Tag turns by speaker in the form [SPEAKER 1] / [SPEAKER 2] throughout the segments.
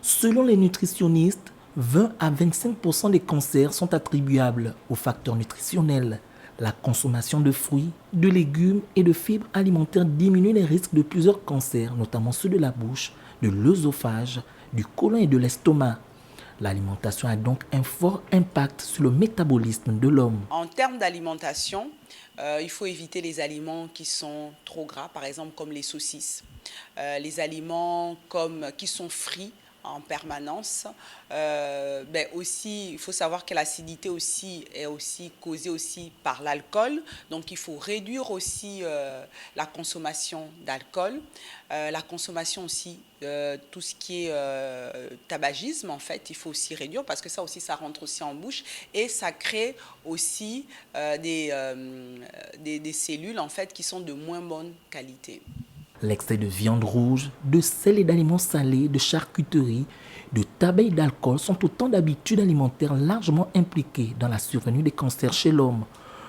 [SPEAKER 1] Selon les nutritionnistes, 20 à 25% des cancers sont attribuables aux facteurs nutritionnels. La consommation de fruits, de légumes et de fibres alimentaires diminue les risques de plusieurs cancers, notamment ceux de la bouche, de l'œsophage, du côlon et de l'estomac. L'alimentation a donc un fort impact sur le métabolisme de l'homme.
[SPEAKER 2] En termes d'alimentation, il faut éviter les aliments qui sont trop gras, par exemple comme les saucisses, les aliments qui sont frits en permanence. Aussi, il faut savoir que l'acidité aussi est aussi causée aussi par l'alcool. Donc, il faut réduire aussi la consommation d'alcool, la consommation aussi tout ce qui est tabagisme. En fait, il faut aussi réduire parce que ça aussi, ça rentre aussi en bouche et ça crée aussi des cellules en fait qui sont de moins bonne qualité.
[SPEAKER 1] L'excès de viande rouge, de sel et d'aliments salés, de charcuterie, de tabac et d'alcool sont autant d'habitudes alimentaires largement impliquées dans la survenue des cancers chez l'homme.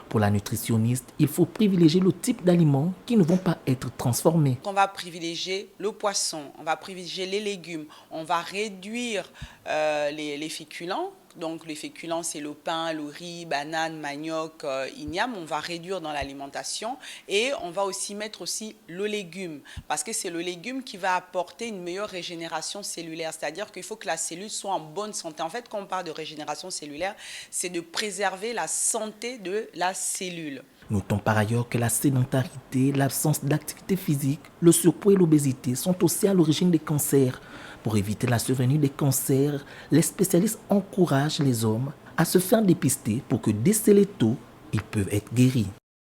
[SPEAKER 1] Pour la nutritionniste, il faut privilégier le type d'aliments qui ne vont pas être transformés.
[SPEAKER 2] On va privilégier le poisson, on va privilégier les légumes, on va réduire les féculents. Donc les féculents, c'est le pain, le riz, banane, manioc, igname. On va réduire dans l'alimentation et on va aussi mettre aussi le légume parce que c'est le légume qui va apporter une meilleure régénération cellulaire. C'est-à-dire qu'il faut que la cellule soit en bonne santé. En fait, quand on parle de régénération cellulaire, c'est de préserver la santé de la cellule.
[SPEAKER 1] Notons par ailleurs que la sédentarité, l'absence d'activité physique, le surpoids et l'obésité sont aussi à l'origine des cancers. Pour éviter la survenue des cancers, les spécialistes encouragent les hommes à se faire dépister pour que décelés tôt, ils peuvent être guéris.